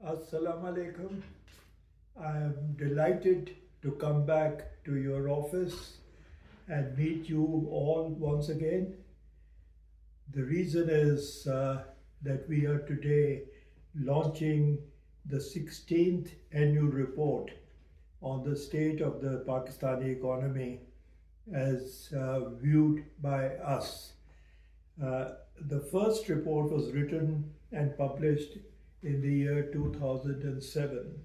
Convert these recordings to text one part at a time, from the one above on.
Assalamu alaikum. I am delighted to come back to your office and meet you all once again. The reason is that we are today launching the 16th annual report on the state of the Pakistani economy as viewed by us. The first report was written and published in the year 2007.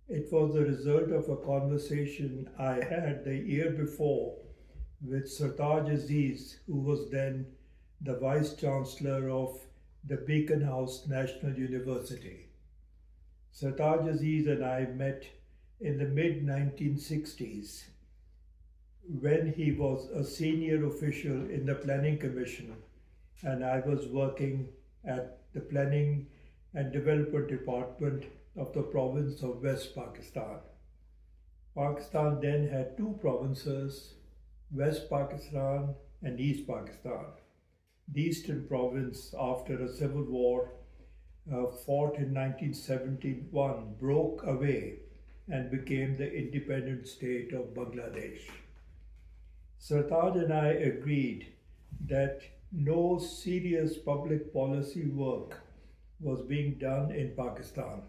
It was the result of a conversation I had the year before with Sartaj Aziz, who was then the Vice Chancellor of the Beacon House National University. Sartaj Aziz and I met in the mid 1960s when he was a senior official in the Planning Commission and I was working at the Planning and Development Department of the province of West Pakistan. Pakistan then had two provinces, West Pakistan and East Pakistan. The Eastern province, after a civil war fought in 1971, broke away and became the independent state of Bangladesh. Sartaj and I agreed that no serious public policy work was being done in Pakistan.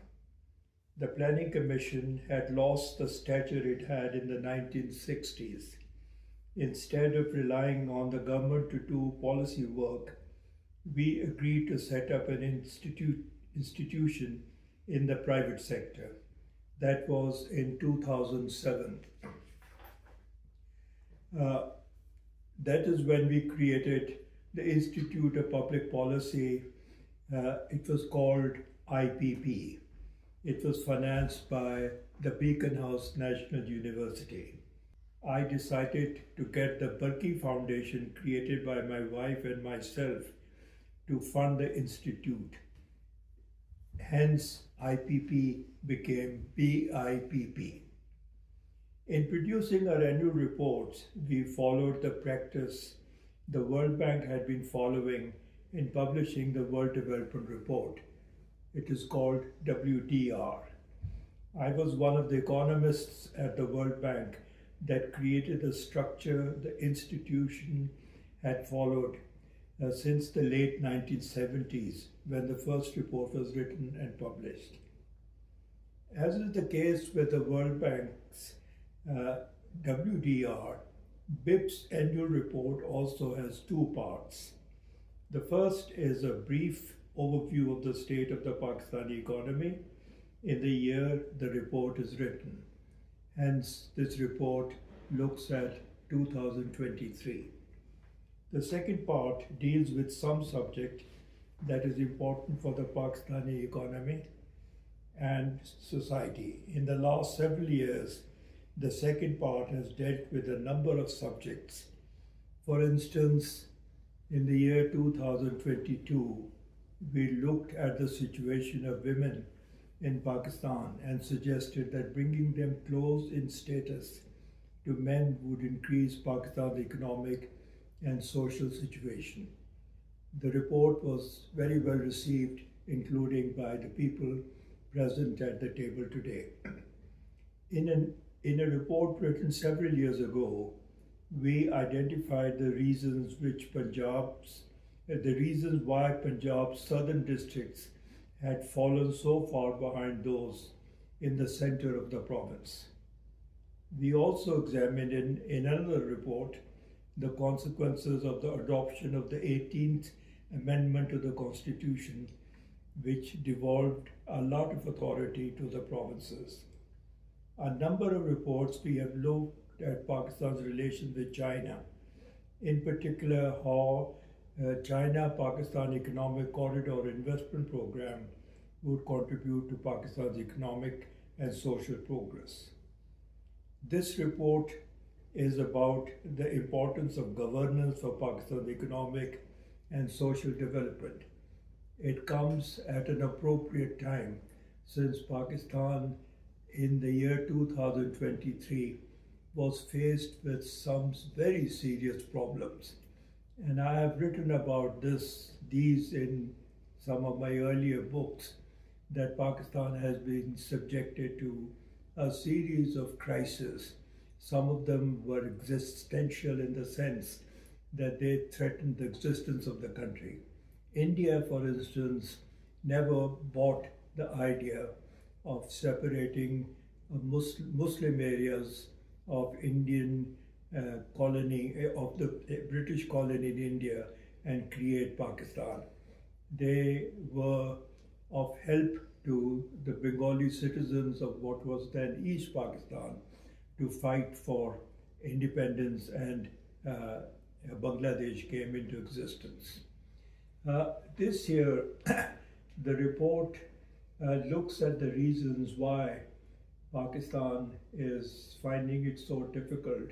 The Planning Commission had lost the stature it had in the 1960s. Instead of relying on the government to do policy work, we agreed to set up an institution in the private sector. That was in 2007. That is when we created the Institute of Public Policy. It was called IPP. It was financed by the Beacon House National University. I decided to get the Berkey Foundation, created by my wife and myself, to fund the institute. Hence, IPP became BIPP. In producing our annual reports, we followed the practice the World Bank had been following in publishing the World Development Report. It is called WDR. I was one of the economists at the World Bank that created the structure the institution had followed since the late 1970s, when the first report was written and published. As is the case with the World Bank's WDR, BIPP's annual report also has two parts. The first is a brief overview of the state of the Pakistani economy in the year the report is written. Hence, this report looks at 2023. The second part deals with some subject that is important for the Pakistani economy and society. In the last several years, the second part has dealt with a number of subjects. For instance, in the year 2022, we looked at the situation of women in Pakistan and suggested that bringing them close in status to men would increase Pakistan's economic and social situation. The report was very well received, including by the people present at the table today. In a report written several years ago, we identified the reasons why Punjab's southern districts had fallen so far behind those in the center of the province. We also examined in another report the consequences of the adoption of the 18th Amendment to the Constitution, which devolved a lot of authority to the provinces. A number of reports we have looked at Pakistan's relations with China, in particular how China-Pakistan Economic Corridor Investment Program would contribute to Pakistan's economic and social progress. This report is about the importance of governance for Pakistan's economic and social development. It comes at an appropriate time since Pakistan in the year 2023 was faced with some very serious problems. And I have written about these in some of my earlier books, that Pakistan has been subjected to a series of crises. Some of them were existential in the sense that they threatened the existence of the country. India, for instance, never bought the idea of separating Muslim areas of Indian colony, of the British colony in India, and create Pakistan. They were of help to the Bengali citizens of what was then East Pakistan to fight for independence, and Bangladesh came into existence. This year, the report looks at the reasons why Pakistan is finding it so difficult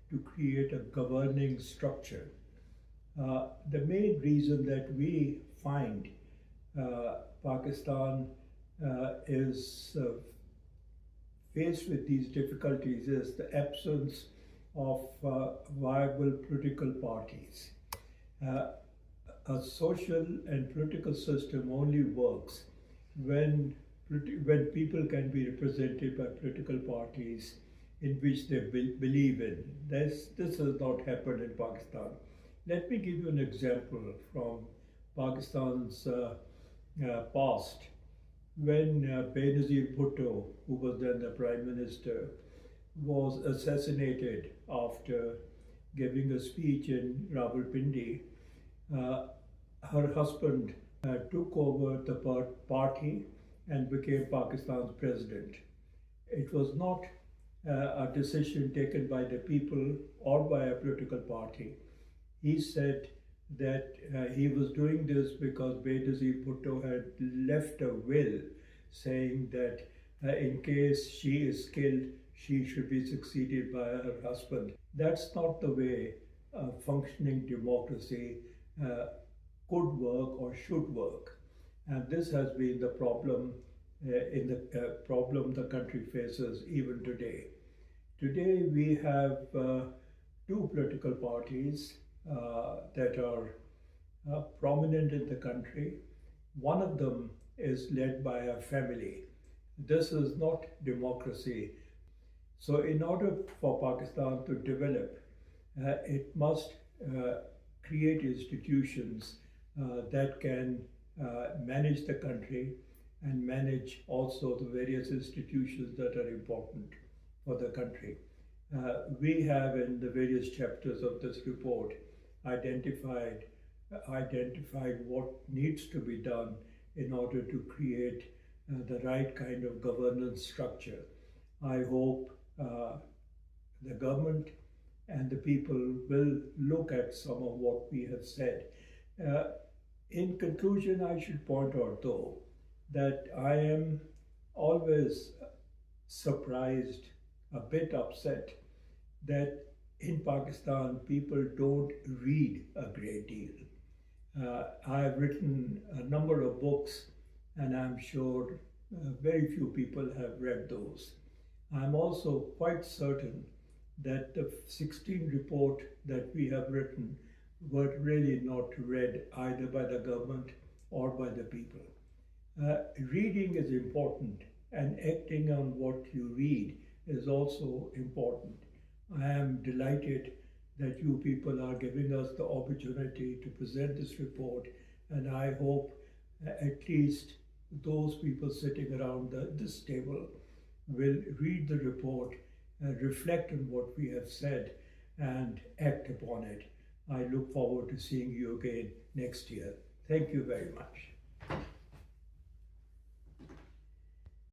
to create a governing structure. The main reason that we find Pakistan is faced with these difficulties is the absence of viable political parties. A social and political system only works when people can be represented by political parties in which they believe in. This has not happened in Pakistan. Let me give you an example from Pakistan's past. When Benazir Bhutto, who was then the Prime Minister, was assassinated after giving a speech in Rawalpindi, her husband took over the party and became Pakistan's president. It was not a decision taken by the people or by a political party. He said that he was doing this because Benazir Bhutto had left a will saying that in case she is killed, she should be succeeded by her husband. That's not the way a functioning democracy could work or should work. And this has been the problem problem the country faces even today. Today we have two political parties that are prominent in the country. One of them is led by a family. This is not democracy. So in order for Pakistan to develop, it must create institutions that can manage the country and manage also the various institutions that are important for the country. We have in the various chapters of this report identified what needs to be done in order to create the right kind of governance structure. I hope the government and the people will look at some of what we have said. In conclusion, I should point out though that I am always surprised, a bit upset, that in Pakistan people don't read a great deal. I have written a number of books, and I'm sure very few people have read those. I'm also quite certain that the 16 report that we have written were really not read either by the government or by the people. Reading is important, and acting on what you read is also important. I am delighted that you people are giving us the opportunity to present this report, and I hope at least those people sitting around this table will read the report, reflect on what we have said, and act upon it. I look forward to seeing you again next year. Thank you very much.